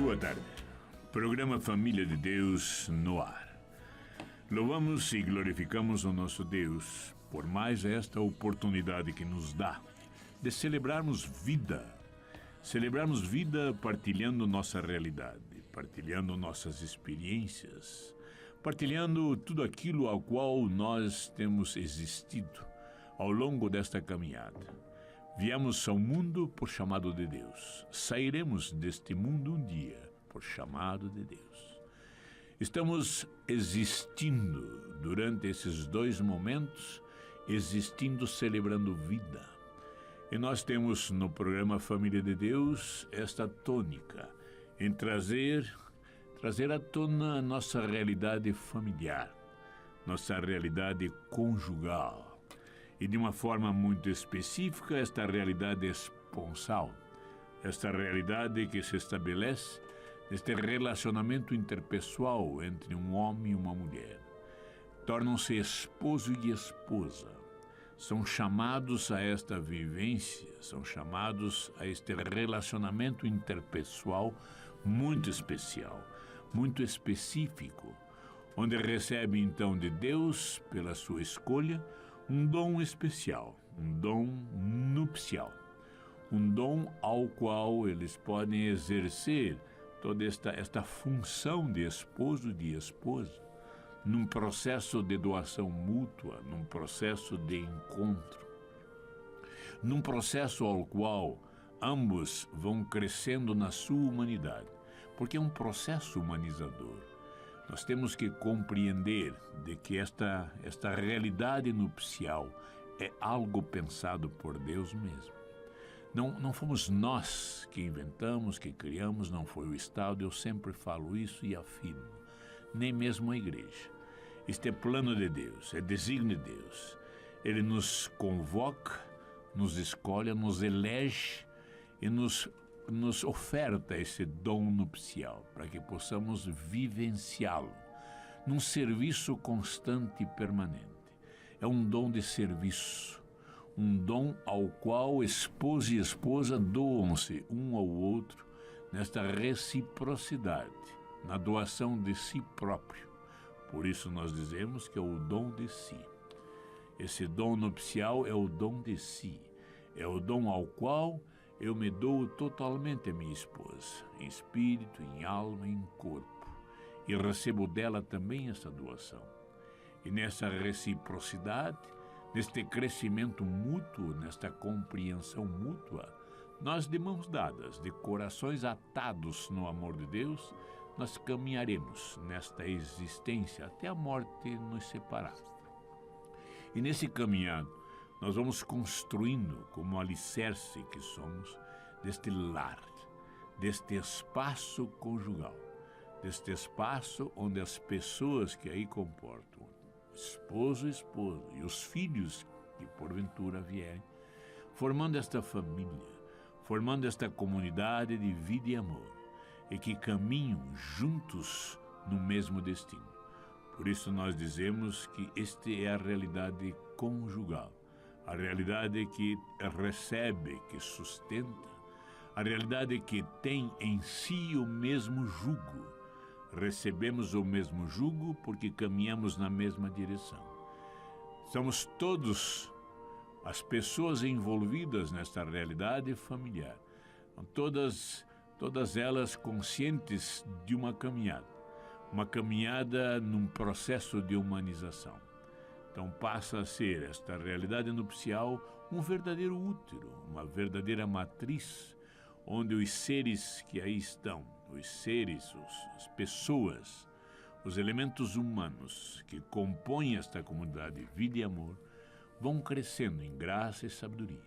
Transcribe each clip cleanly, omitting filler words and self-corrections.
boa tarde. Programa Família de Deus no ar. Louvamos e glorificamos o nosso Deus por mais esta oportunidade que nos dá de celebrarmos vida. Celebrarmos vida partilhando nossa realidade, partilhando nossas experiências, partilhando tudo aquilo ao qual nós temos existido ao longo desta caminhada. Viemos ao mundo por chamado de Deus. Sairemos deste mundo um dia por chamado de Deus. Estamos existindo durante esses dois momentos, existindo, celebrando vida. E nós temos no programa Família de Deus esta tônica em trazer à tona a nossa realidade familiar, nossa realidade conjugal. E de uma forma muito específica, esta realidade esponsal, esta realidade que se estabelece neste relacionamento interpessoal entre um homem e uma mulher. Tornam-se esposo e esposa. São chamados a esta vivência, são chamados a este relacionamento interpessoal muito especial, muito específico, onde recebe então de Deus, pela sua escolha, um dom especial, um dom nupcial, um dom ao qual eles podem exercer toda esta função de esposo e de esposa, num processo de doação mútua, num processo de encontro, num processo ao qual ambos vão crescendo na sua humanidade, porque é um processo humanizador. Nós temos que compreender de que esta realidade nupcial é algo pensado por Deus mesmo. Não fomos nós que inventamos, que criamos, não foi o Estado, eu sempre falo isso e afirmo, nem mesmo a igreja. Este é plano de Deus, é desígnio de Deus. Ele nos convoca, nos escolhe, nos elege e nos oferta esse dom nupcial para que possamos vivenciá-lo num serviço constante e permanente. É um dom de serviço, um dom ao qual esposo e esposa doam-se um ao outro nesta reciprocidade, na doação de si próprio. Por isso nós dizemos que é o dom de si. Esse dom nupcial é o dom de si, é o dom ao qual eu me dou totalmente a minha esposa, em espírito, em alma, em corpo, e recebo dela também essa doação. E nessa reciprocidade, neste crescimento mútuo, nesta compreensão mútua, nós de mãos dadas, de corações atados no amor de Deus, nós caminharemos nesta existência até a morte nos separar. E nesse caminhar, nós vamos construindo, como alicerce que somos, deste lar, deste espaço conjugal, deste espaço onde as pessoas que aí comportam, esposo e esposa, e os filhos que porventura vierem, formando esta família, formando esta comunidade de vida e amor, e que caminham juntos no mesmo destino. Por isso nós dizemos que esta é a realidade conjugal, a realidade que recebe, que sustenta, a realidade que tem em si o mesmo jugo. Recebemos o mesmo jugo porque caminhamos na mesma direção. Somos todos as pessoas envolvidas nesta realidade familiar, todas elas conscientes de uma caminhada num processo de humanização. Então passa a ser esta realidade nupcial um verdadeiro útero, uma verdadeira matriz, onde os seres que aí estão, os seres, as pessoas, os elementos humanos que compõem esta comunidade de vida e amor, vão crescendo em graça e sabedoria.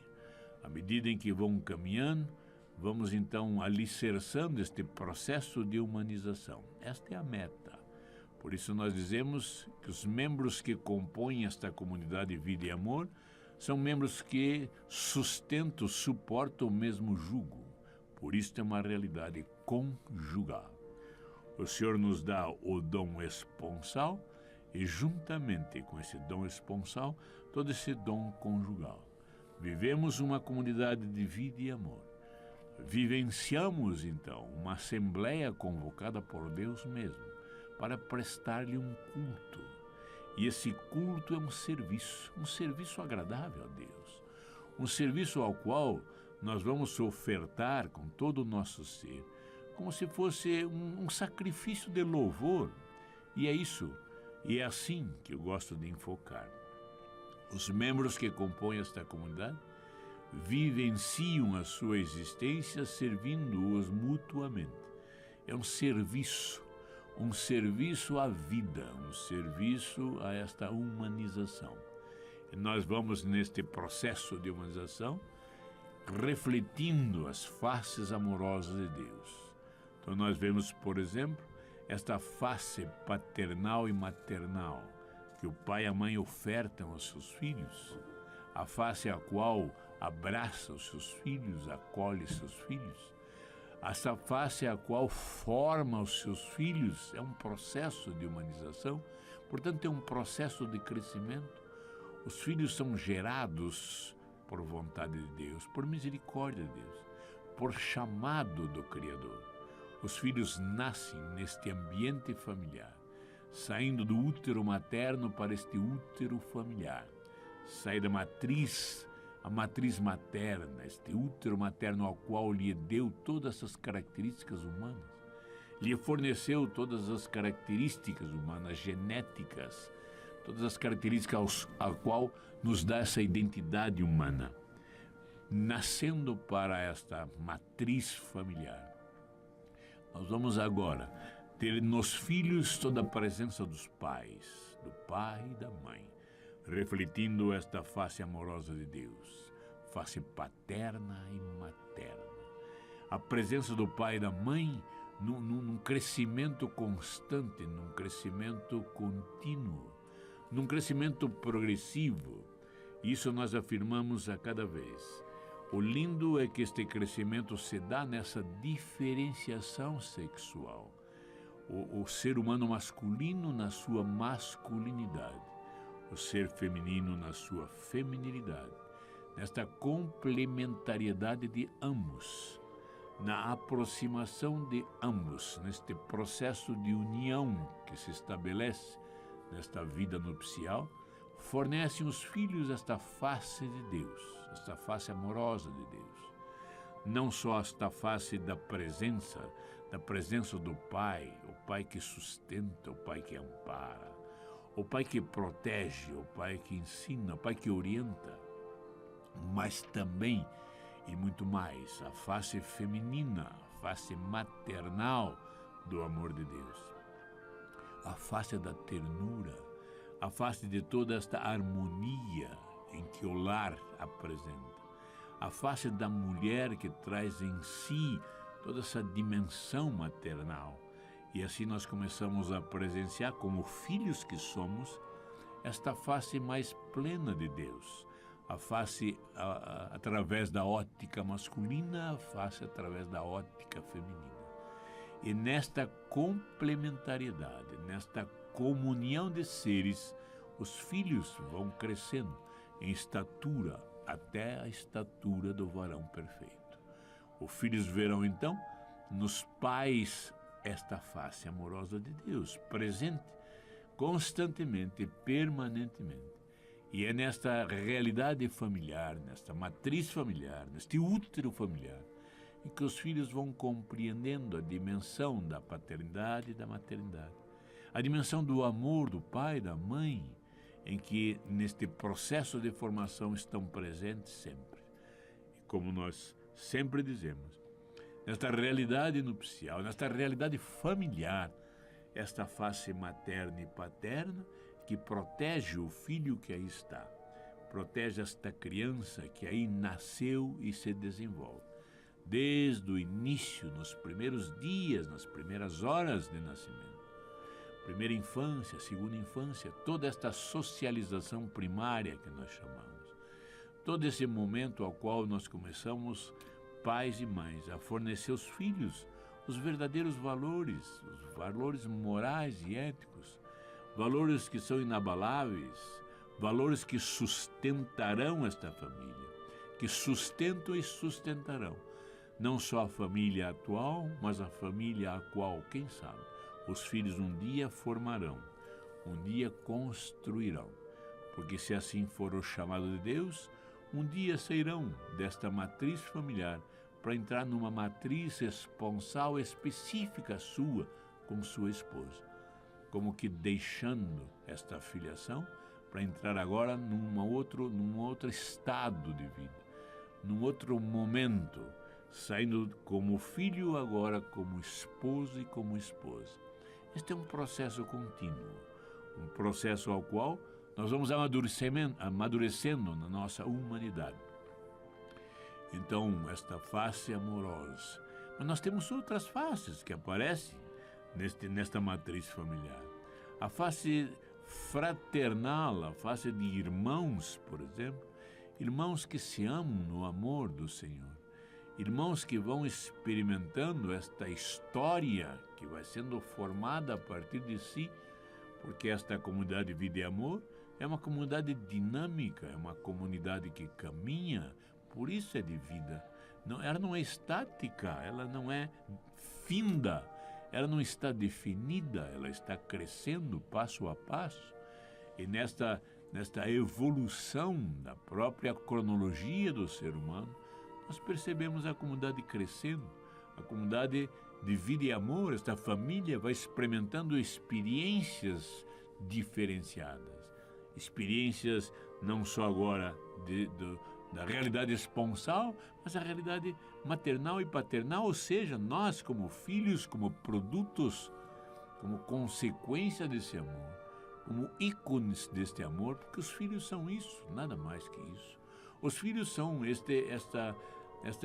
À medida em que vão caminhando, vamos então alicerçando este processo de humanização. Esta é a meta. Por isso nós dizemos que os membros que compõem esta comunidade de vida e amor são membros que sustentam, suportam o mesmo jugo. Por isso é uma realidade conjugal. O Senhor nos dá o dom esponsal e juntamente com esse dom esponsal, todo esse dom conjugal. Vivemos uma comunidade de vida e amor. Vivenciamos, então, uma assembleia convocada por Deus mesmo para prestar-lhe um culto. E esse culto é um serviço agradável a Deus, um serviço ao qual nós vamos ofertar com todo o nosso ser, como se fosse um sacrifício de louvor. E é isso, e é assim que eu gosto de enfocar. Os membros que compõem esta comunidade vivenciam a sua existência servindo-os mutuamente. É um serviço à vida, um serviço a esta humanização. E nós vamos neste processo de humanização refletindo as faces amorosas de Deus. Então nós vemos, por exemplo, esta face paternal e maternal que o pai e a mãe ofertam aos seus filhos, a face a qual abraça os seus filhos, acolhe seus filhos, essa face a qual forma os seus filhos. É um processo de humanização, portanto é um processo de crescimento. Os filhos são gerados por vontade de Deus, por misericórdia de Deus, por chamado do Criador. Os filhos nascem neste ambiente familiar, saindo do útero materno para este útero familiar. Sai da matriz, a matriz materna, este útero materno ao qual lhe deu todas essas características humanas, lhe forneceu todas as características humanas, genéticas, todas as características ao qual nos dá essa identidade humana. Nascendo para esta matriz familiar, nós vamos agora ter nos filhos toda a presença dos pais, do pai e da mãe, refletindo esta face amorosa de Deus, face paterna e materna. A presença do pai e da mãe num crescimento constante, num crescimento contínuo, num crescimento progressivo. Isso nós afirmamos a cada vez. O lindo é que este crescimento se dá nessa diferenciação sexual. O ser humano masculino na sua masculinidade, o ser feminino na sua feminilidade, nesta complementariedade de ambos, na aproximação de ambos, neste processo de união que se estabelece nesta vida nupcial, fornecem os filhos esta face de Deus, esta face amorosa de Deus. Não só esta face da presença do Pai, o Pai que sustenta, o Pai que ampara, o Pai que protege, o Pai que ensina, o Pai que orienta, mas também, e muito mais, a face feminina, a face maternal do amor de Deus, a face da ternura, a face de toda esta harmonia em que o lar apresenta, a face da mulher que traz em si toda essa dimensão maternal. E assim nós começamos a presenciar, como filhos que somos, esta face mais plena de Deus. A face através da ótica masculina, a face através da ótica feminina. E nesta complementariedade, nesta comunhão de seres, os filhos vão crescendo em estatura, até a estatura do varão perfeito. Os filhos verão, então, nos pais esta face amorosa de Deus, presente constantemente, permanentemente. E é nesta realidade familiar, nesta matriz familiar, neste útero familiar, em que os filhos vão compreendendo a dimensão da paternidade e da maternidade, a dimensão do amor do pai e da mãe, em que neste processo de formação estão presentes sempre. E como nós sempre dizemos, nesta realidade nupcial, nesta realidade familiar, esta face materna e paterna que protege o filho que aí está, protege esta criança que aí nasceu e se desenvolve. Desde o início, nos primeiros dias, nas primeiras horas de nascimento, primeira infância, segunda infância, toda esta socialização primária que nós chamamos, todo esse momento ao qual nós começamos, pais e mães, a fornecer aos filhos os verdadeiros valores, os valores morais e éticos, valores que são inabaláveis, valores que sustentarão esta família, que sustentam e sustentarão. não só a família atual, mas a família a qual, quem sabe, os filhos um dia formarão, um dia construirão. Porque se assim for o chamado de Deus, um dia sairão desta matriz familiar para entrar numa matriz esponsal específica sua com sua esposa. Como que deixando esta filiação para entrar agora num outro estado de vida, num outro momento, saindo como filho agora como esposo e como esposa. Este é um processo contínuo, um processo ao qual nós vamos amadurecendo na nossa humanidade. Então, esta face amorosa. Mas nós temos outras faces que aparecem nesta matriz familiar. A face fraternal, a face de irmãos, por exemplo, irmãos que se amam no amor do Senhor, irmãos que vão experimentando esta história que vai sendo formada a partir de si, porque esta comunidade de vida e amor é uma comunidade dinâmica, é uma comunidade que caminha, por isso é de vida. Ela não é estática, ela não é finda, ela não está definida, ela está crescendo passo a passo. E nesta evolução da própria cronologia do ser humano, nós percebemos a comunidade crescendo, a comunidade de vida e amor, esta família vai experimentando experiências diferenciadas. Experiências não só agora da realidade esponsal, mas a realidade maternal e paternal, ou seja, nós como filhos, como produtos, como consequência desse amor, como ícones deste amor, porque os filhos são isso, nada mais que isso. Os filhos são esta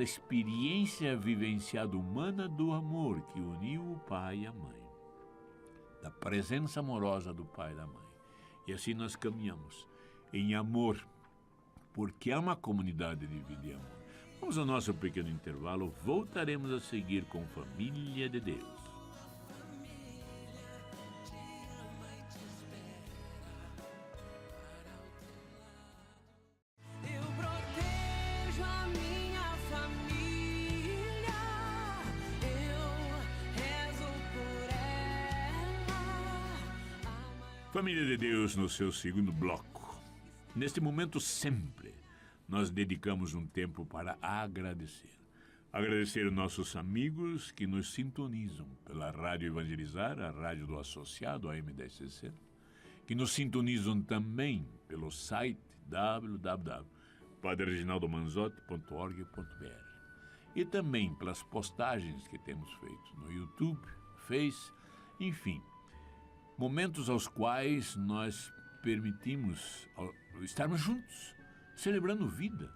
experiência vivenciada humana do amor que uniu o pai e a mãe, da presença amorosa do pai e da mãe. E assim nós caminhamos em amor, porque é uma comunidade de vida e amor. Vamos ao nosso pequeno intervalo, voltaremos a seguir com Família de Deus. Família de Deus no seu segundo bloco. Neste momento sempre, nós dedicamos um tempo para agradecer. Agradecer aos nossos amigos que nos sintonizam pela Rádio Evangelizar, a rádio do associado, a AM1060, que nos sintonizam também pelo site www.padrereginaldomanzotti.org.br e também pelas postagens que temos feito no YouTube, Face, enfim, momentos aos quais nós permitimos estarmos juntos, celebrando vida.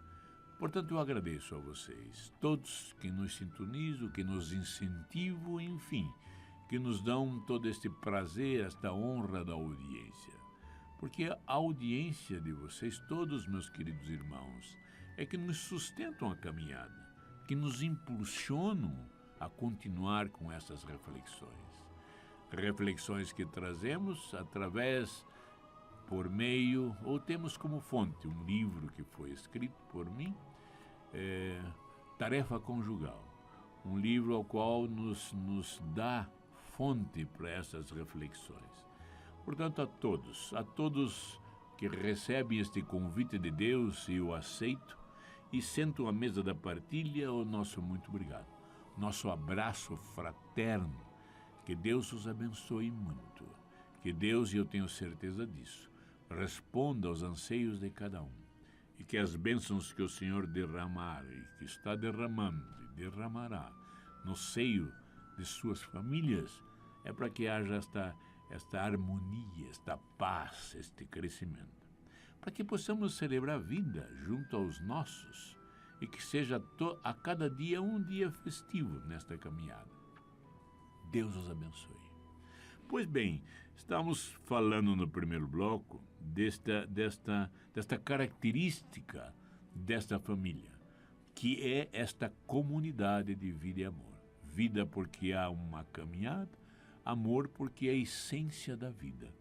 Portanto, eu agradeço a vocês, todos que nos sintonizam, que nos incentivam, enfim, que nos dão todo este prazer, esta honra da audiência. Porque a audiência de vocês, todos meus queridos irmãos, é que nos sustentam a caminhada, que nos impulsionam a continuar com essas reflexões. Reflexões que trazemos através, por meio, ou temos como fonte um livro que foi escrito por mim, Tarefa Conjugal, um livro ao qual nos dá fonte para essas reflexões. Portanto, a todos que recebem este convite de Deus e o aceito e sentam à mesa da partilha, o nosso muito obrigado, nosso abraço fraterno. Que Deus os abençoe muito. Que Deus, e eu tenho certeza disso, responda aos anseios de cada um. E que as bênçãos que o Senhor derramar e que está derramando e derramará no seio de suas famílias é para que haja esta harmonia, esta paz, este crescimento. Para que possamos celebrar a vida junto aos nossos e que seja a cada dia um dia festivo nesta caminhada. Deus os abençoe. Pois bem, estamos falando no primeiro bloco desta característica desta família, que é esta comunidade de vida e amor. Vida porque há uma caminhada, amor porque é a essência da vida.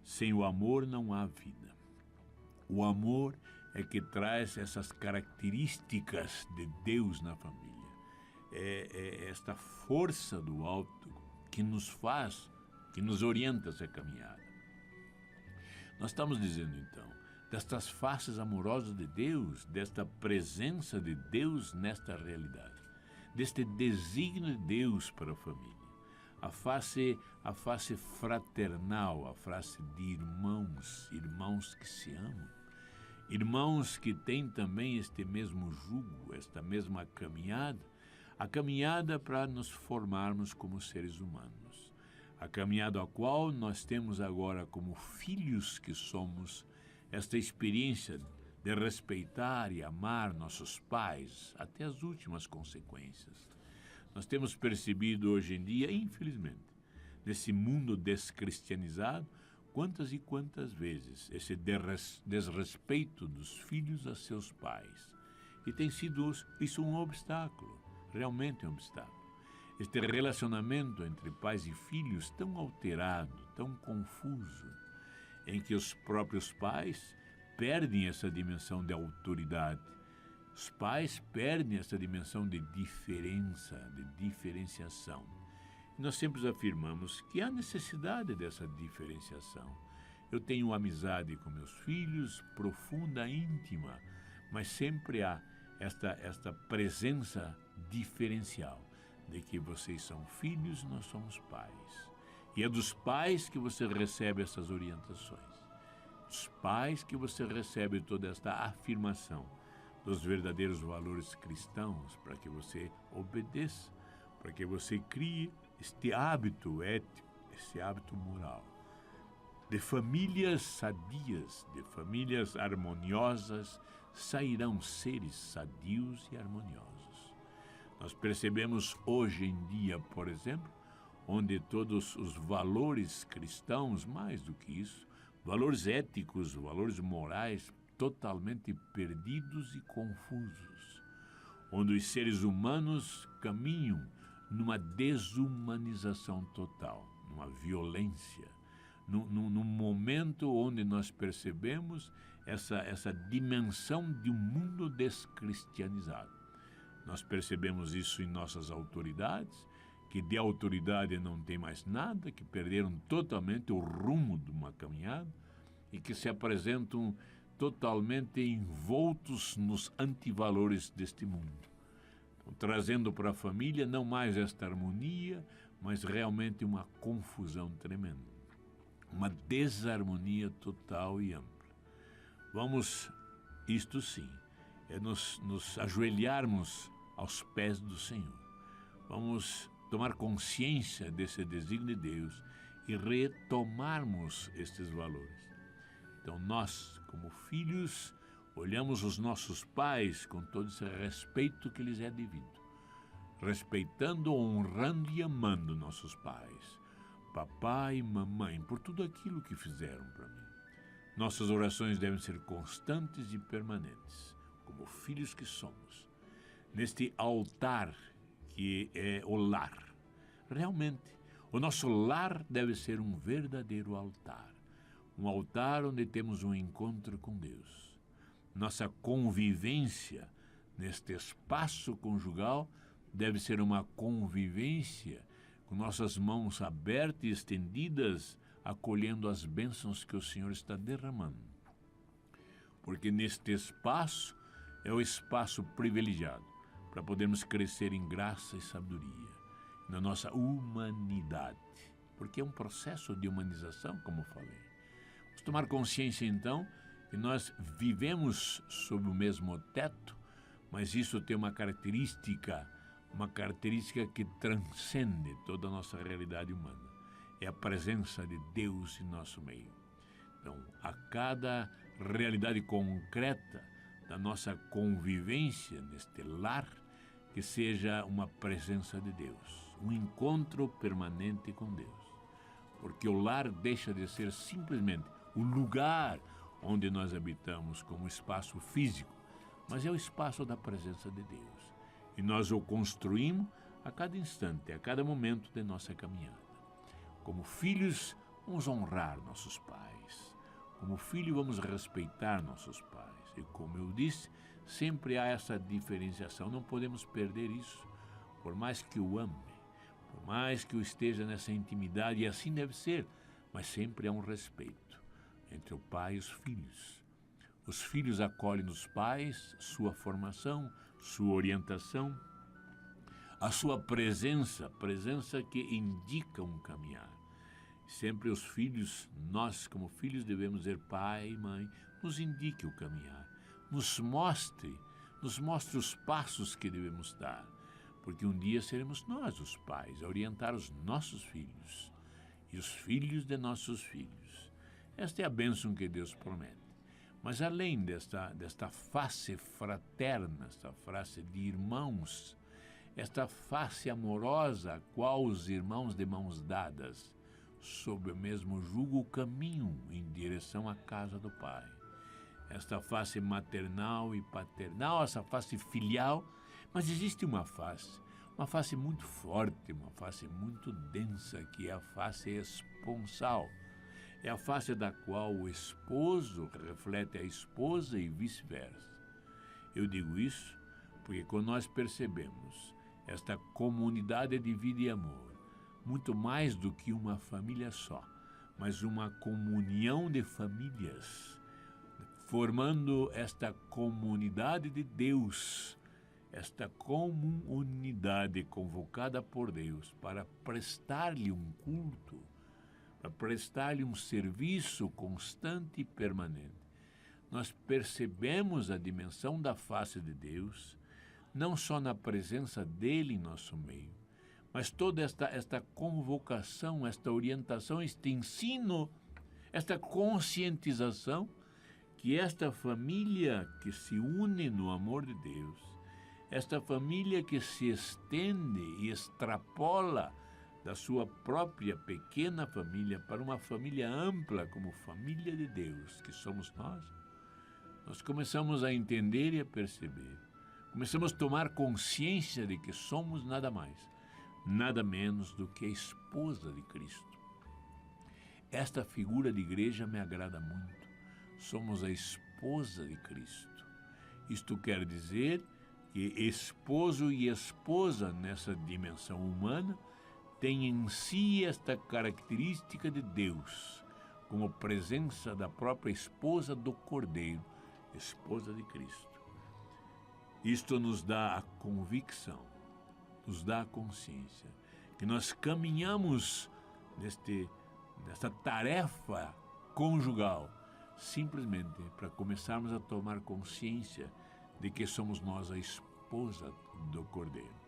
Sem o amor não há vida. O amor é que traz essas características de Deus na família. é esta força do alto que nos orienta essa caminhada. Nós estamos dizendo, então, destas faces amorosas de Deus, desta presença de Deus nesta realidade, deste desígnio de Deus para a família, a face fraternal, a face de irmãos que se amam, irmãos que têm também este mesmo jugo, esta mesma caminhada, a caminhada para nos formarmos como seres humanos, a caminhada a qual nós temos agora como filhos que somos, esta experiência de respeitar e amar nossos pais até as últimas consequências. Nós temos percebido hoje em dia, infelizmente, nesse mundo descristianizado, quantas e quantas vezes esse desrespeito dos filhos a seus pais. E tem sido isso um obstáculo, realmente um obstáculo. Este relacionamento entre pais e filhos tão alterado, tão confuso, em que os próprios pais perdem essa dimensão de autoridade. Os pais perdem essa dimensão de diferença, de diferenciação. E nós sempre afirmamos que há necessidade dessa diferenciação. Eu tenho amizade com meus filhos, profunda, íntima, mas sempre há esta presença diferencial de que vocês são filhos, nós somos pais. E é dos pais que você recebe essas orientações. Dos pais que você recebe toda esta afirmação dos verdadeiros valores cristãos, para que você obedeça, para que você crie este hábito ético, esse hábito moral. De famílias sadias, de famílias harmoniosas, sairão seres sadios e harmoniosos. Nós percebemos hoje em dia, por exemplo, onde todos os valores cristãos, mais do que isso, valores éticos, valores morais, totalmente perdidos e confusos, onde os seres humanos caminham numa desumanização total, numa violência, num momento onde nós percebemos essa dimensão de um mundo descristianizado. Nós percebemos isso em nossas autoridades, que de autoridade não tem mais nada, que perderam totalmente o rumo de uma caminhada e que se apresentam totalmente envoltos nos antivalores deste mundo. Então, trazendo para a família não mais esta harmonia, mas realmente uma confusão tremenda, uma desarmonia total e ampla. Vamos, isto sim, é nos ajoelharmos aos pés do Senhor. Vamos tomar consciência desse desígnio de Deus e retomarmos estes valores. Então nós, como filhos, olhamos os nossos pais com todo esse respeito que lhes é devido, respeitando, honrando e amando nossos pais, papai e mamãe, por tudo aquilo que fizeram para mim. Nossas orações devem ser constantes e permanentes, como filhos que somos, neste altar que é o lar. Realmente, o nosso lar deve ser um verdadeiro altar, um altar onde temos um encontro com Deus. Nossa convivência neste espaço conjugal deve ser uma convivência com nossas mãos abertas e estendidas, acolhendo as bênçãos que o Senhor está derramando. Porque neste espaço é o espaço privilegiado para podermos crescer em graça e sabedoria, na nossa humanidade, porque é um processo de humanização, como falei. Vamos tomar consciência, então, que nós vivemos sob o mesmo teto, mas isso tem uma característica que transcende toda a nossa realidade humana. É a presença de Deus em nosso meio. Então, a cada realidade concreta da nossa convivência neste lar, que seja uma presença de Deus, um encontro permanente com Deus. Porque o lar deixa de ser simplesmente o lugar onde nós habitamos como espaço físico, mas é o espaço da presença de Deus. E nós o construímos a cada instante, a cada momento de nossa caminhada. Como filhos, vamos honrar nossos pais. Como filho, vamos respeitar nossos pais. E como eu disse, sempre há essa diferenciação. Não podemos perder isso, por mais que o ame, por mais que eu esteja nessa intimidade, e assim deve ser, mas sempre há um respeito entre o pai e os filhos. Os filhos acolhem os pais, sua formação, sua orientação, a sua presença que indica um caminhar. Sempre os filhos, nós como filhos devemos dizer, pai e mãe, nos indique o caminhar, nos mostre os passos que devemos dar, porque um dia seremos nós os pais a orientar os nossos filhos e os filhos de nossos filhos. Esta é a bênção que Deus promete. Mas além desta face fraterna, esta face de irmãos, esta face amorosa, a qual os irmãos de mãos dadas, sob o mesmo jugo, caminham em direção à casa do Pai. Esta face maternal e paternal, essa face filial, mas existe uma face muito forte, uma face muito densa, que é a face esponsal. É a face da qual o esposo reflete a esposa e vice-versa. Eu digo isso porque quando nós percebemos esta comunidade de vida e amor, muito mais do que uma família só, mas uma comunhão de famílias, formando esta comunidade de Deus, esta comunidade convocada por Deus para prestar-lhe um culto, para prestar-lhe um serviço constante e permanente. Nós percebemos a dimensão da face de Deus, não só na presença dele em nosso meio, mas toda esta convocação, esta orientação, este ensino, esta conscientização, que esta família que se une no amor de Deus, esta família que se estende e extrapola da sua própria pequena família para uma família ampla como família de Deus, que somos nós começamos a entender e a perceber, começamos a tomar consciência de que somos nada mais, nada menos do que a esposa de Cristo. Esta figura de igreja me agrada muito. Somos a esposa de Cristo. Isto quer dizer que esposo e esposa nessa dimensão humana têm em si esta característica de Deus, como presença da própria esposa do Cordeiro, esposa de Cristo. Isto nos dá a convicção, nos dá a consciência que nós caminhamos nesta tarefa conjugal simplesmente para começarmos a tomar consciência de que somos nós a esposa do Cordeiro.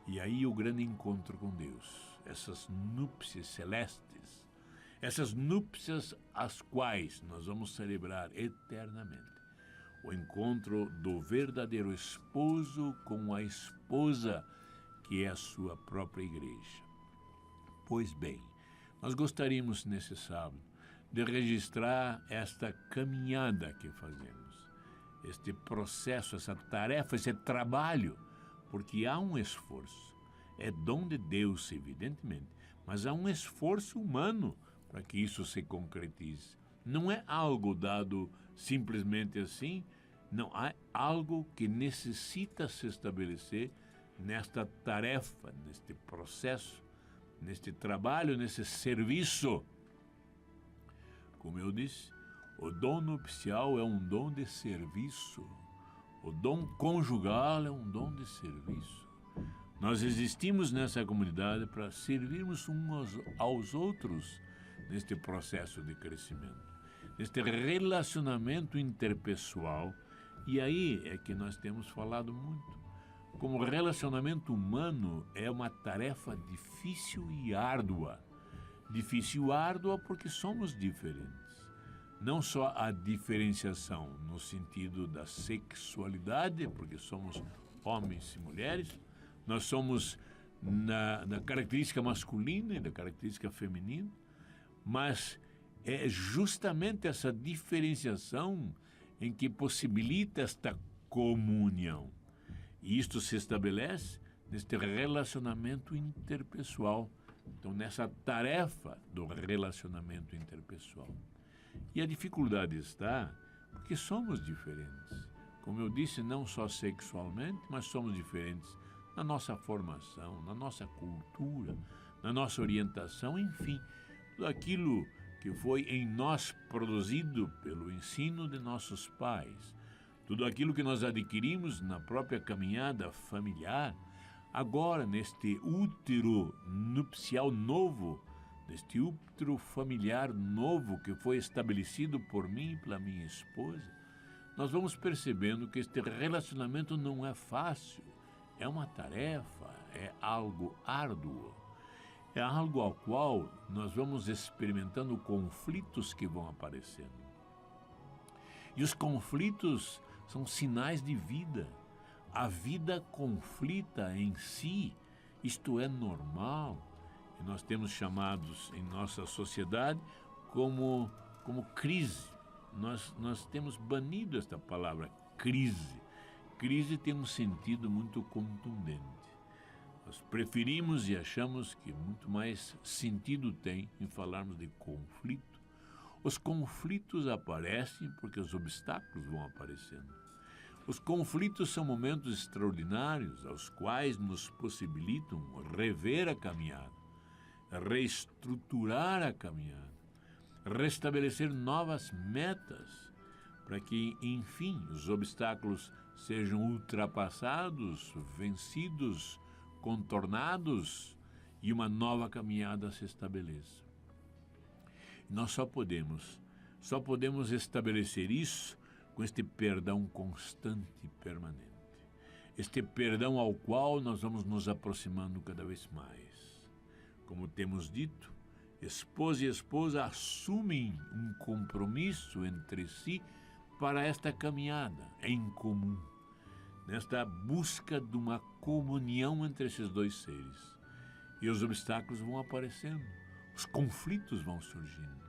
E aí o grande encontro com Deus, essas núpcias celestes, essas núpcias as quais nós vamos celebrar eternamente. O encontro do verdadeiro esposo com a esposa, que é a sua própria igreja. Pois bem, nós gostaríamos nesse sábado de registrar esta caminhada que fazemos, este processo, essa tarefa, esse trabalho, porque há um esforço. É dom de Deus, evidentemente, mas há um esforço humano para que isso se concretize. Não é algo dado simplesmente assim, não, há algo que necessita se estabelecer nesta tarefa, neste processo, neste trabalho, nesse serviço. Como eu disse, o dom nupcial é um dom de serviço. O dom conjugal é um dom de serviço. Nós existimos nessa comunidade para servirmos uns aos outros neste processo de crescimento, neste relacionamento interpessoal. E aí é que nós temos falado muito. Como relacionamento humano é uma tarefa difícil e árdua. Difícil e árdua porque somos diferentes. Não só a diferenciação no sentido da sexualidade, porque somos homens e mulheres, nós somos na característica masculina e da característica feminina, mas é justamente essa diferenciação em que possibilita esta comunhão. E isto se estabelece neste relacionamento interpessoal, então nessa tarefa do relacionamento interpessoal. E a dificuldade está porque somos diferentes. Como eu disse, não só sexualmente, mas somos diferentes na nossa formação, na nossa cultura, na nossa orientação, enfim, tudo aquilo que foi em nós produzido pelo ensino de nossos pais, tudo aquilo que nós adquirimos na própria caminhada familiar, agora neste útero nupcial novo, neste útero familiar novo que foi estabelecido por mim e pela minha esposa, nós vamos percebendo que este relacionamento não é fácil, é uma tarefa, é algo árduo, é algo ao qual nós vamos experimentando conflitos que vão aparecendo. E os conflitos são sinais de vida. A vida conflita em si, isto é normal. E nós temos chamados em nossa sociedade como crise. Nós temos banido esta palavra crise. Crise tem um sentido muito contundente. Nós preferimos e achamos que muito mais sentido tem em falarmos de conflito. Os conflitos aparecem porque os obstáculos vão aparecendo. Os conflitos são momentos extraordinários aos quais nos possibilitam rever a caminhada, reestruturar a caminhada, restabelecer novas metas, para que, enfim, os obstáculos sejam ultrapassados, vencidos, contornados e uma nova caminhada se estabeleça. Nós só podemos estabelecer isso com este perdão constante e permanente. Este perdão ao qual nós vamos nos aproximando cada vez mais. Como temos dito, esposa e esposa assumem um compromisso entre si para esta caminhada em comum, nesta busca de uma comunhão entre esses dois seres. E os obstáculos vão aparecendo, os conflitos vão surgindo.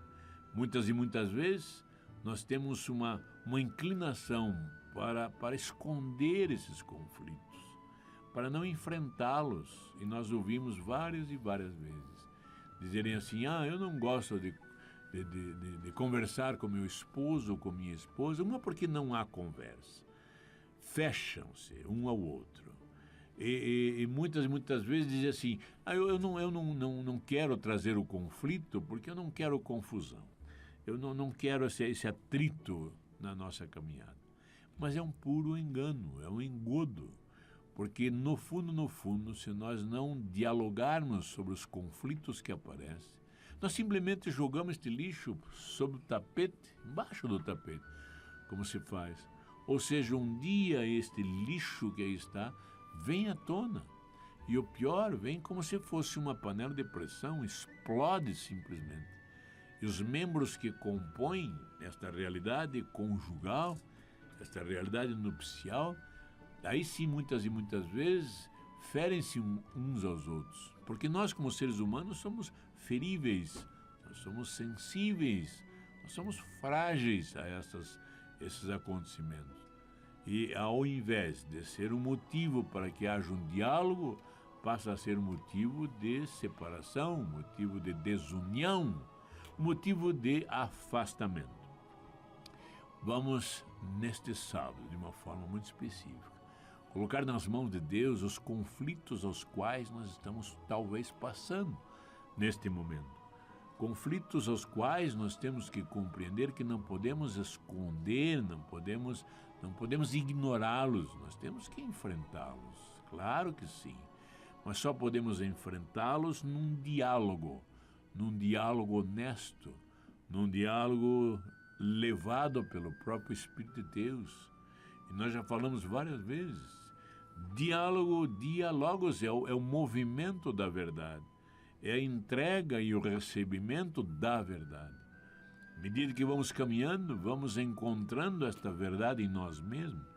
Muitas e muitas vezes nós temos uma inclinação para esconder esses conflitos, para não enfrentá-los. E nós ouvimos várias e várias vezes dizerem assim: eu não gosto de conversar com meu esposo ou com minha esposa, uma porque não há conversa. Fecham-se um ao outro. E muitas vezes dizem assim: eu não quero trazer o conflito porque eu não quero confusão. Eu não quero esse atrito na nossa caminhada. Mas é um puro engano, é um engodo. Porque, no fundo, se nós não dialogarmos sobre os conflitos que aparecem, nós simplesmente jogamos este lixo sobre o tapete, embaixo do tapete, como se faz. Ou seja, um dia este lixo que aí está vem à tona. E o pior, vem como se fosse uma panela de pressão, explode simplesmente. E os membros que compõem esta realidade conjugal, esta realidade nupcial, aí sim, muitas e muitas vezes, ferem-se uns aos outros. Porque nós, como seres humanos, somos feríveis, nós somos sensíveis, nós somos frágeis a esses acontecimentos. E ao invés de ser um motivo para que haja um diálogo, passa a ser um motivo de separação, motivo de desunião, motivo de afastamento. Vamos, neste sábado, de uma forma muito específica, colocar nas mãos de Deus os conflitos aos quais nós estamos talvez passando neste momento. Conflitos aos quais nós temos que compreender que não podemos esconder, não podemos ignorá-los, nós temos que enfrentá-los, claro que sim, mas só podemos enfrentá-los num diálogo honesto, num diálogo levado pelo próprio Espírito de Deus. E nós já falamos várias vezes, diálogos é o movimento da verdade, é a entrega e o recebimento da verdade. À medida que vamos caminhando, vamos encontrando esta verdade em nós mesmos,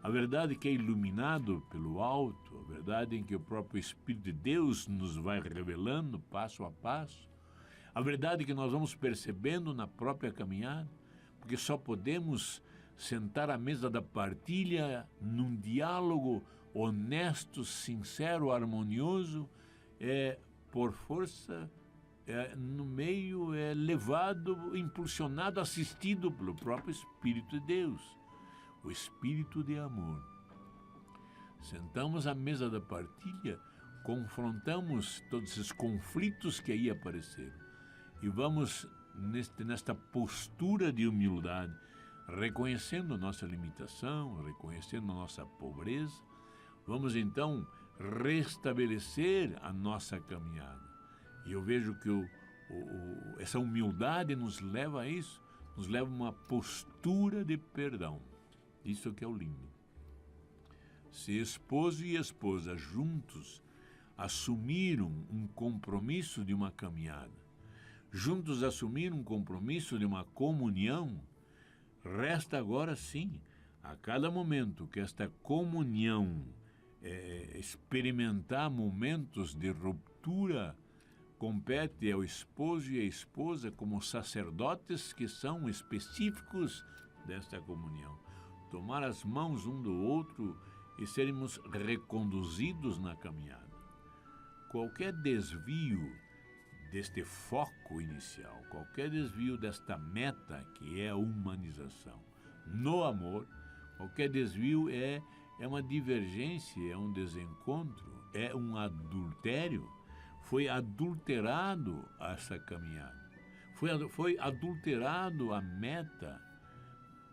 a verdade que é iluminado pelo alto, a verdade em que o próprio Espírito de Deus nos vai revelando passo a passo, a verdade que nós vamos percebendo na própria caminhada, porque só podemos sentar à mesa da partilha num diálogo honesto, sincero, harmonioso, por força, no meio, levado, impulsionado, assistido pelo próprio Espírito de Deus, o Espírito de amor. sentamos à mesa da partilha, confrontamos todos esses conflitos que aí apareceram e vamos nesta postura de humildade, reconhecendo nossa limitação, reconhecendo nossa pobreza, vamos então restabelecer a nossa caminhada. E eu vejo que essa humildade nos leva a isso, nos leva a uma postura de perdão. Isso que é o lindo. Se esposo e esposa juntos assumiram um compromisso de uma caminhada, juntos assumiram um compromisso de uma comunhão, resta agora sim, a cada momento que esta comunhão experimentar momentos de ruptura, compete ao esposo e à esposa como sacerdotes que são específicos desta comunhão. Tomar as mãos um do outro e sermos reconduzidos na caminhada. Qualquer desvio deste foco inicial, qualquer desvio desta meta que é a humanização, no amor, qualquer desvio é uma divergência, é um desencontro, é um adultério. Foi adulterado essa caminhada, foi adulterado a meta.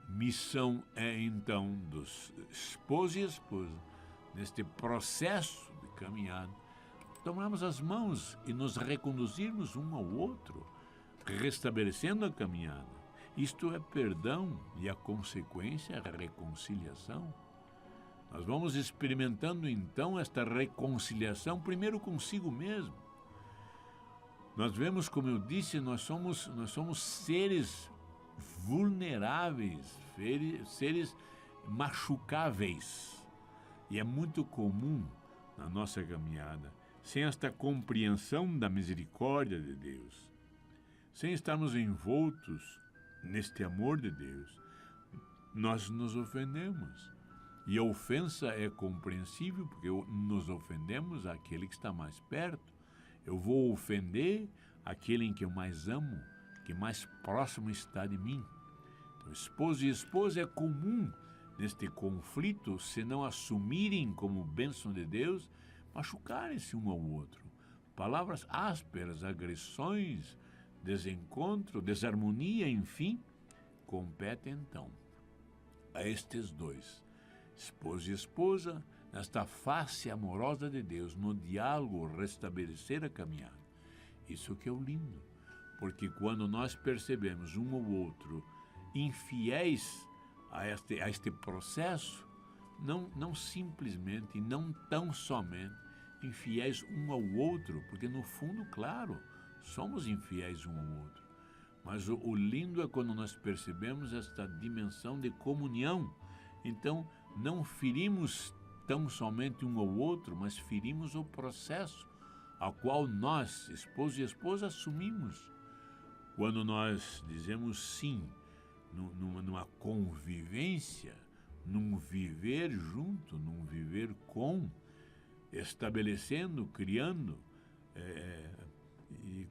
Missão é então dos esposo e esposa, neste processo de caminhada, tomarmos as mãos e nos reconduzirmos um ao outro, restabelecendo a caminhada. Isto é perdão e a consequência é a reconciliação. Nós vamos experimentando então esta reconciliação primeiro consigo mesmo. Nós vemos, como eu disse, nós somos seres vulneráveis, seres machucáveis. E é muito comum na nossa caminhada, sem esta compreensão da misericórdia de Deus, sem estarmos envoltos neste amor de Deus, nós nos ofendemos. E a ofensa é compreensível porque nos ofendemos àquele que está mais perto. Eu vou ofender aquele em que eu mais amo, que mais próximo está de mim. Então, esposo e esposa é comum neste conflito, se não assumirem como bênção de Deus, machucarem-se um ao outro. Palavras ásperas, agressões, desencontro, desarmonia, enfim, compete então a estes dois, esposo e esposa, nesta face amorosa de Deus, no diálogo, restabelecer a caminhada. Isso que é o lindo, porque quando nós percebemos um ao outro infiéis a este processo, não simplesmente e não tão somente infiéis um ao outro, porque no fundo, claro, somos infiéis um ao outro. Mas o lindo é quando nós percebemos esta dimensão de comunhão. Então, não ferimos tão somente um ao outro, mas ferimos o processo ao qual nós, esposo e esposa, assumimos. Quando nós dizemos sim, numa convivência, num viver junto, num viver com, estabelecendo, criando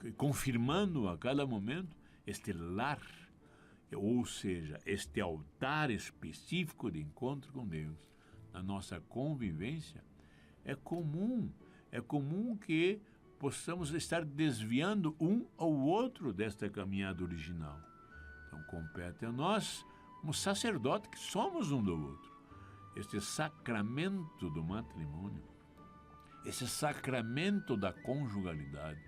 e confirmando a cada momento este lar, ou seja, este altar específico de encontro com Deus, na nossa convivência, é comum que possamos estar desviando um ao outro desta caminhada original. Então, compete a nós, como sacerdote que somos um do outro, este sacramento do matrimônio, esse sacramento da conjugalidade,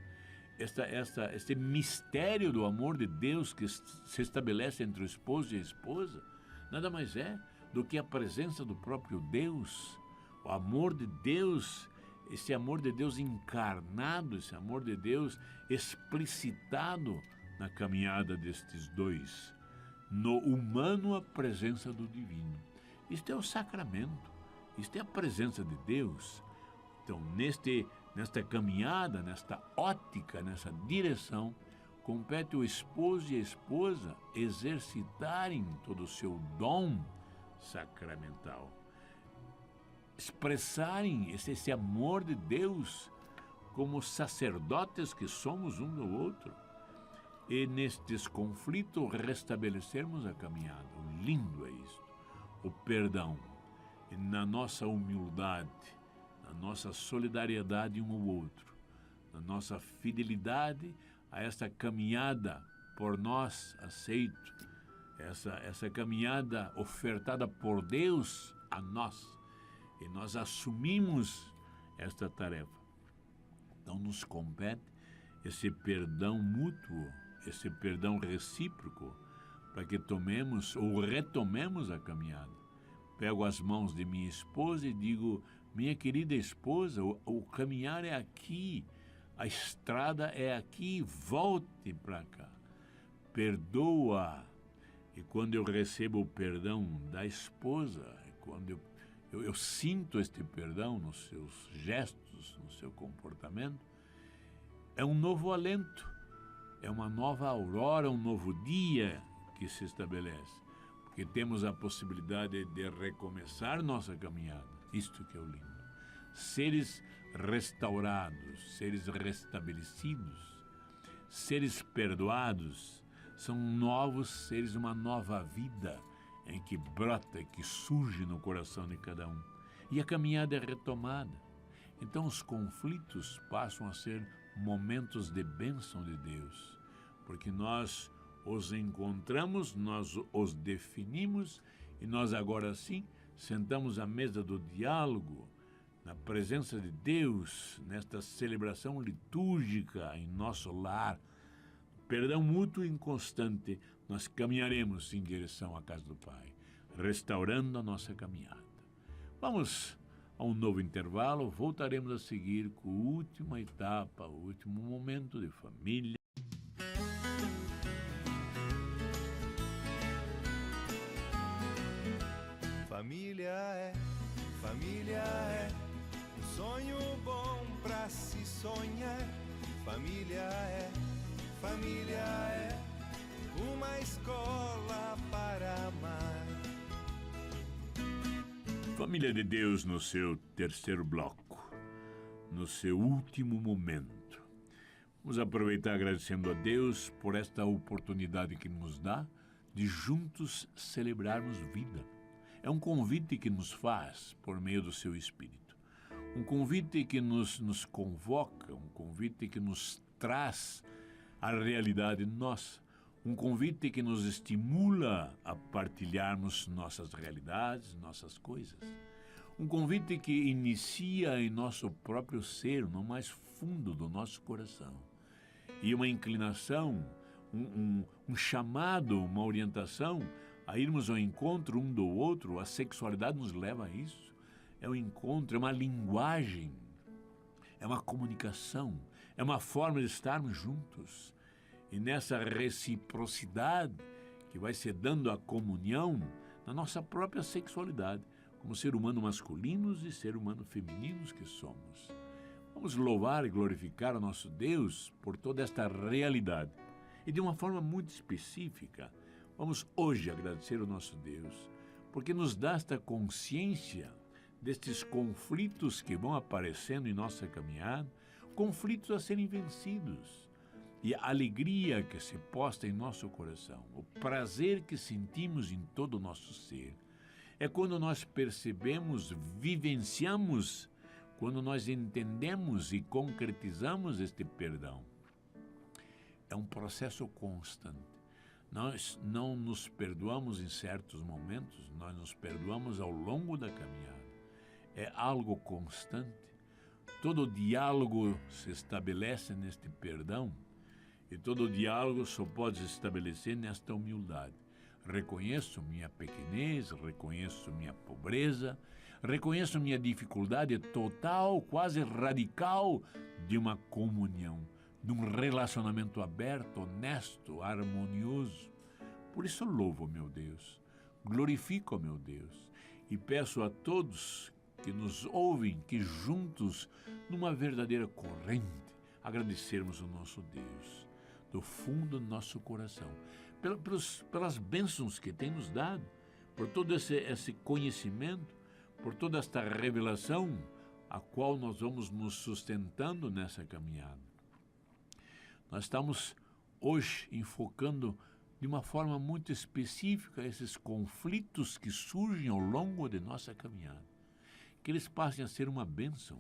este mistério do amor de Deus que se estabelece entre o esposo e a esposa, nada mais é do que a presença do próprio Deus, o amor de Deus, esse amor de Deus encarnado, esse amor de Deus explicitado na caminhada destes dois, no humano a presença do divino. Isto é o sacramento, isto é a presença de Deus. Então, nesta caminhada, nesta ótica, nessa direção, compete o esposo e a esposa exercitarem todo o seu dom sacramental, expressarem esse amor de Deus como sacerdotes que somos um do outro, e nestes conflitos restabelecermos a caminhada. O lindo é isto, o perdão. e na nossa humildade, na nossa solidariedade um ao outro, na nossa fidelidade a esta caminhada por nós aceito, essa caminhada ofertada por Deus a nós, e nós assumimos esta tarefa. Então nos compete esse perdão mútuo, esse perdão recíproco, para que tomemos ou retomemos a caminhada. Pego as mãos de minha esposa e digo: minha querida esposa, o caminhar é aqui, a estrada é aqui, volte para cá. Perdoa. E quando eu recebo o perdão da esposa, quando eu sinto este perdão nos seus gestos, no seu comportamento, é um novo alento, é uma nova aurora, um novo dia que se estabelece, porque temos a possibilidade de recomeçar nossa caminhada. Isto que é o lindo. Seres restaurados, seres restabelecidos, seres perdoados, são novos seres, uma nova vida em que brota, que surge no coração de cada um. E a caminhada é retomada. Então os conflitos passam a ser momentos de bênção de Deus, porque nós os encontramos, nós os definimos e nós agora sim sentamos à mesa do diálogo, na presença de Deus, nesta celebração litúrgica em nosso lar. Perdão mútuo e inconstante, nós caminharemos em direção à casa do Pai, restaurando a nossa caminhada. Vamos a um novo intervalo, voltaremos a seguir com a última etapa, o último momento de família. Família é um sonho bom pra se sonhar. Família é uma escola para amar. Família de Deus no seu terceiro bloco, no seu último momento. Vamos aproveitar agradecendo a Deus por esta oportunidade que nos dá de juntos celebrarmos vida. É um convite que nos faz por meio do seu Espírito. Um convite que nos convoca, um convite que nos traz a realidade nossa. Um convite que nos estimula a partilharmos nossas realidades, nossas coisas. Um convite que inicia em nosso próprio ser, no mais fundo do nosso coração. E uma inclinação, um chamado, uma orientação a irmos ao encontro um do outro. A sexualidade nos leva a isso. É um encontro, é uma linguagem, é uma comunicação, é uma forma de estarmos juntos. E nessa reciprocidade que vai se dando a comunhão na nossa própria sexualidade, como ser humano masculinos e ser humano femininos que somos. Vamos louvar e glorificar o nosso Deus por toda esta realidade. E de uma forma muito específica, vamos hoje agradecer ao nosso Deus, porque nos dá esta consciência destes conflitos que vão aparecendo em nossa caminhada, conflitos a serem vencidos. E a alegria que se posta em nosso coração, o prazer que sentimos em todo o nosso ser, é quando nós percebemos, vivenciamos, quando nós entendemos e concretizamos este perdão. É um processo constante. Nós não nos perdoamos em certos momentos, nós nos perdoamos ao longo da caminhada. É algo constante. Todo diálogo se estabelece neste perdão. E todo diálogo só pode se estabelecer nesta humildade. Reconheço minha pequenez, reconheço minha pobreza, reconheço minha dificuldade total, quase radical, de uma comunhão, de um relacionamento aberto, honesto, harmonioso. Por isso louvo, meu Deus, glorifico, meu Deus, e peço a todos que nos ouvem, que juntos, numa verdadeira corrente, agradecermos o nosso Deus, do fundo do nosso coração, pelas bênçãos que tem nos dado, por todo esse conhecimento, por toda esta revelação a qual nós vamos nos sustentando nessa caminhada. Nós estamos hoje enfocando de uma forma muito específica esses conflitos que surgem ao longo de nossa caminhada. Que eles passem a ser uma bênção,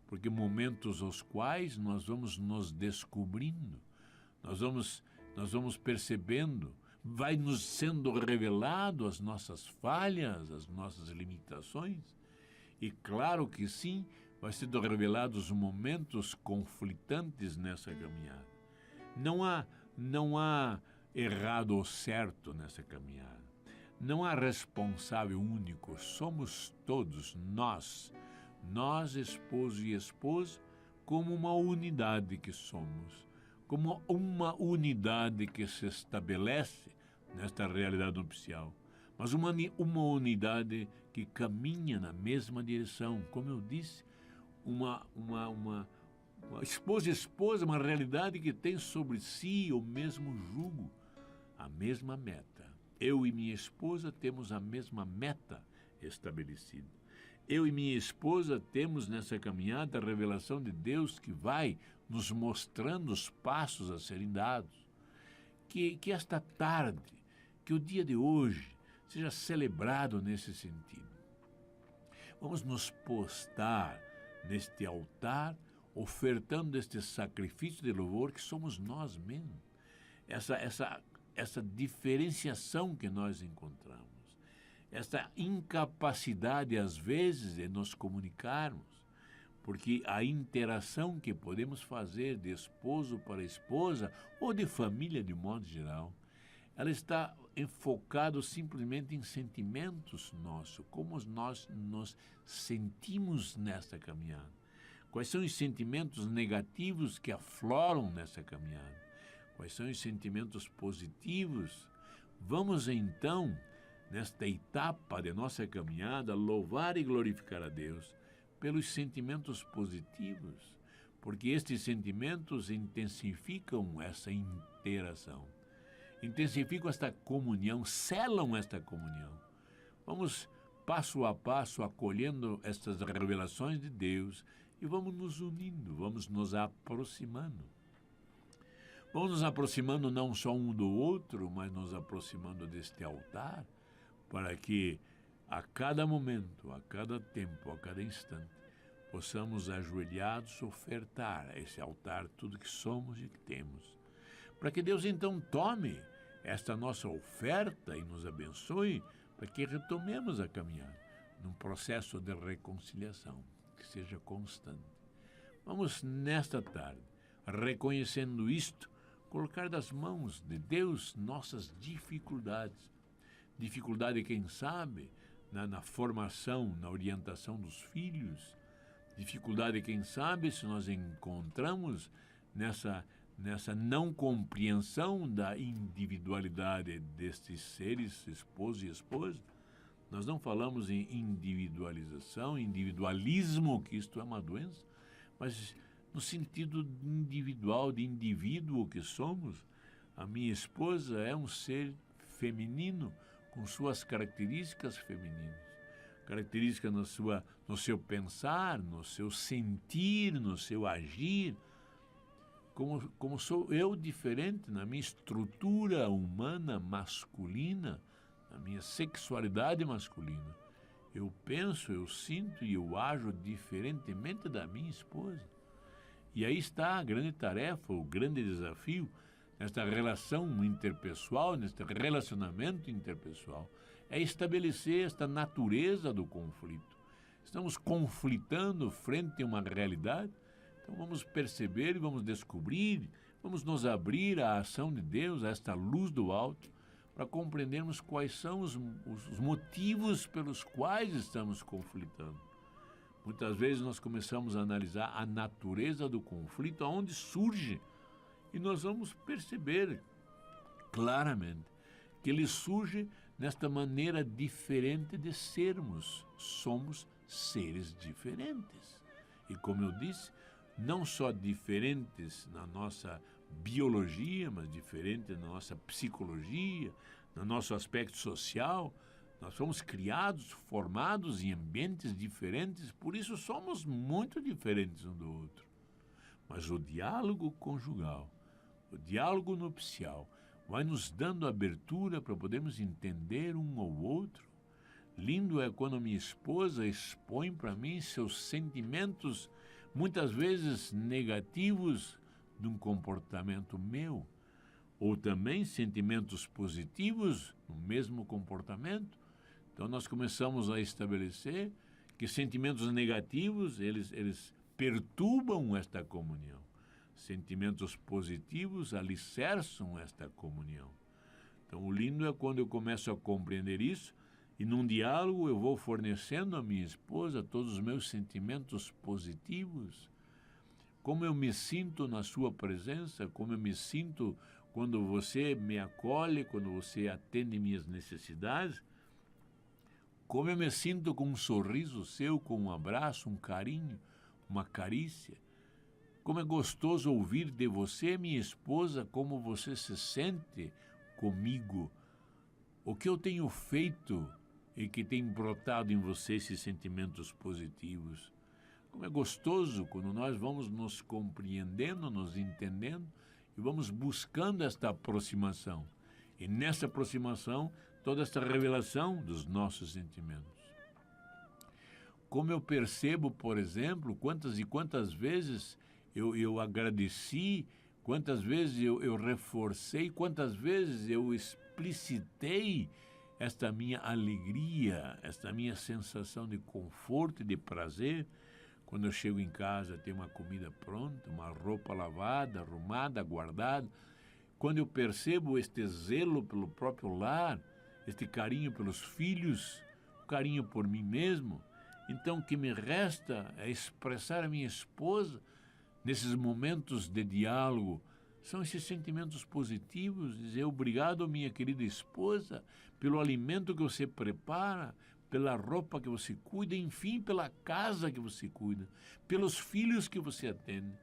porque momentos aos quais nós vamos nos descobrindo, nós vamos percebendo, vai nos sendo revelado as nossas falhas, as nossas limitações, e claro que sim, vai sendo revelados momentos conflitantes nessa caminhada. Não há errado ou certo nessa caminhada. Não há responsável único, somos todos nós, esposo e esposa, como uma unidade que somos, como uma unidade que se estabelece nesta realidade nupcial, mas uma unidade que caminha na mesma direção, como eu disse, uma esposa e esposa, uma realidade que tem sobre si o mesmo jugo, a mesma meta. Eu e minha esposa temos a mesma meta estabelecida. Eu e minha esposa temos nessa caminhada a revelação de Deus que vai nos mostrando os passos a serem dados. Que esta tarde, que o dia de hoje seja celebrado nesse sentido. Vamos nos postar neste altar, ofertando este sacrifício de louvor que somos nós mesmos. Essa diferenciação que nós encontramos, essa incapacidade, às vezes, de nos comunicarmos, porque a interação que podemos fazer de esposo para esposa ou de família de modo geral, ela está enfocada simplesmente em sentimentos nossos, como nós nos sentimos nessa caminhada. Quais são os sentimentos negativos que afloram nessa caminhada? Quais são os sentimentos positivos? Vamos então, nesta etapa de nossa caminhada, louvar e glorificar a Deus pelos sentimentos positivos, porque estes sentimentos intensificam essa interação, intensificam esta comunhão, selam esta comunhão. Vamos passo a passo acolhendo estas revelações de Deus e vamos nos unindo, vamos nos aproximando. Vamos nos aproximando não só um do outro, mas nos aproximando deste altar, para que a cada momento, a cada tempo, a cada instante, possamos ajoelhados ofertar a esse altar tudo que somos e que temos. Para que Deus então tome esta nossa oferta e nos abençoe, para que retomemos a caminhada num processo de reconciliação que seja constante. Vamos nesta tarde, reconhecendo isto, colocar das mãos de Deus nossas dificuldades. Dificuldade, quem sabe, na formação, na orientação dos filhos. Dificuldade, quem sabe, se nós encontramos nessa não compreensão da individualidade destes seres, esposo e esposa. Nós não falamos em individualização, individualismo, que isto é uma doença, mas no sentido individual, de indivíduo que somos. A minha esposa é um ser feminino, com suas características femininas. Características no seu pensar, no seu sentir, no seu agir. Como sou eu diferente na minha estrutura humana masculina, na minha sexualidade masculina. Eu penso, eu sinto e eu ajo diferentemente da minha esposa. E aí está a grande tarefa, o grande desafio, nesta relação interpessoal, neste relacionamento interpessoal, é estabelecer esta natureza do conflito. Estamos conflitando frente a uma realidade, então vamos perceber e vamos descobrir, vamos nos abrir à ação de Deus, a esta luz do alto, para compreendermos quais são os motivos pelos quais estamos conflitando. Muitas vezes nós começamos a analisar a natureza do conflito, aonde surge, e nós vamos perceber claramente que ele surge nesta maneira diferente de sermos. Somos seres diferentes. E como eu disse, não só diferentes na nossa biologia, mas diferentes na nossa psicologia, no nosso aspecto social. Nós fomos criados, formados em ambientes diferentes, por isso somos muito diferentes um do outro. Mas o diálogo conjugal, o diálogo nupcial, vai nos dando abertura para podermos entender um ao outro. Lindo é quando minha esposa expõe para mim seus sentimentos, muitas vezes negativos, de um comportamento meu, ou também sentimentos positivos no mesmo comportamento. Então nós começamos a estabelecer que sentimentos negativos, eles perturbam esta comunhão. Sentimentos positivos alicerçam esta comunhão. Então o lindo é quando eu começo a compreender isso e num diálogo eu vou fornecendo à minha esposa todos os meus sentimentos positivos. Como eu me sinto na sua presença, como eu me sinto quando você me acolhe, quando você atende minhas necessidades, como eu me sinto com um sorriso seu, com um abraço, um carinho, uma carícia. Como é gostoso ouvir de você, minha esposa, como você se sente comigo. O que eu tenho feito e que tem brotado em você esses sentimentos positivos. Como é gostoso quando nós vamos nos compreendendo, nos entendendo e vamos buscando esta aproximação. E nessa aproximação, toda esta revelação dos nossos sentimentos. Como eu percebo, por exemplo, quantas e quantas vezes eu agradeci, quantas vezes eu reforcei, quantas vezes eu explicitei esta minha alegria, esta minha sensação de conforto e de prazer. Quando eu chego em casa, tem uma comida pronta, uma roupa lavada, arrumada, guardada. Quando eu percebo este zelo pelo próprio lar, este carinho pelos filhos, o carinho por mim mesmo, então o que me resta é expressar a minha esposa nesses momentos de diálogo. São esses sentimentos positivos, dizer obrigado, minha querida esposa, pelo alimento que você prepara, pela roupa que você cuida, enfim, pela casa que você cuida, pelos filhos que você atende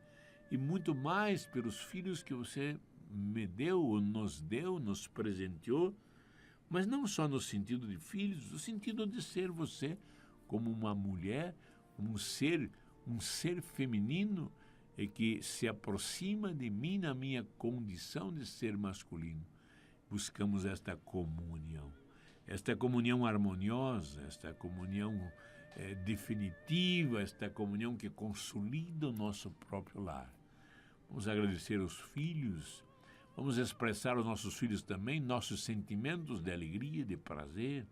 e muito mais pelos filhos que você me deu, ou nos presenteou, mas não só no sentido de filhos, no sentido de ser você como uma mulher, um ser feminino e que se aproxima de mim na minha condição de ser masculino. Buscamos esta comunhão harmoniosa, esta comunhão definitiva, esta comunhão que consolida o nosso próprio lar. Vamos agradecer aos filhos, vamos expressar aos nossos filhos também nossos sentimentos de alegria, de prazer.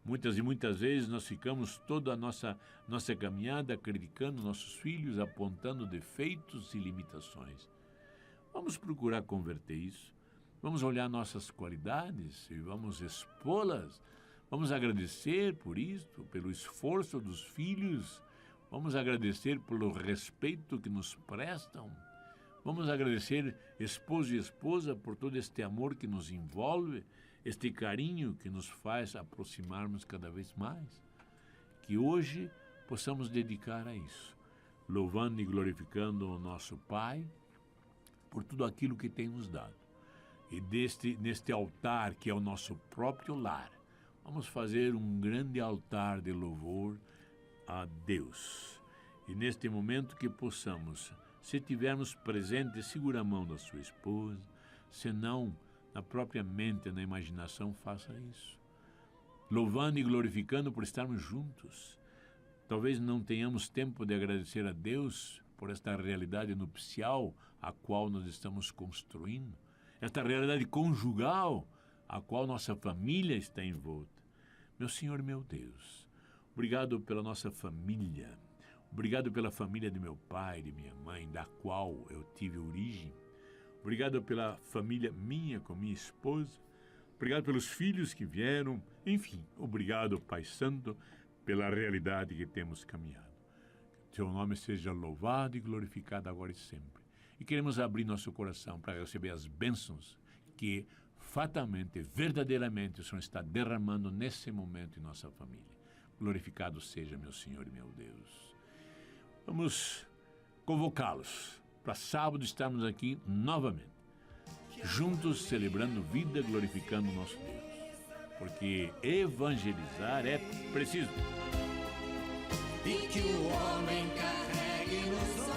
Muitas e muitas vezes nós ficamos toda a nossa caminhada criticando nossos filhos, apontando defeitos e limitações. Vamos procurar converter isso. Vamos olhar nossas qualidades e vamos expô-las. Vamos agradecer por isto, pelo esforço dos filhos. Vamos agradecer pelo respeito que nos prestam. Vamos agradecer esposo e esposa por todo este amor que nos envolve, este carinho que nos faz aproximarmos cada vez mais. Que hoje possamos dedicar a isso, louvando e glorificando o nosso Pai por tudo aquilo que tem nos dado. E neste altar, que é o nosso próprio lar, vamos fazer um grande altar de louvor a Deus. E neste momento que possamos, se tivermos presente, segura a mão da sua esposa, se não, na própria mente, na imaginação, faça isso. Louvando e glorificando por estarmos juntos. Talvez não tenhamos tempo de agradecer a Deus por esta realidade nupcial a qual nós estamos construindo, esta realidade conjugal a qual nossa família está envolta. Meu Senhor, meu Deus, obrigado pela nossa família, obrigado pela família de meu pai, de minha mãe, da qual eu tive origem. Obrigado pela família minha com minha esposa. Obrigado pelos filhos que vieram. Enfim, obrigado, Pai Santo, pela realidade que temos caminhado. Que teu nome seja louvado e glorificado agora e sempre. E queremos abrir nosso coração para receber as bênçãos que fatalmente, verdadeiramente, o Senhor está derramando nesse momento em nossa família. Glorificado seja, meu Senhor e meu Deus. Vamos convocá-los para sábado estarmos aqui novamente, juntos celebrando vida, glorificando o nosso Deus, porque evangelizar é preciso. E que o homem carregue nos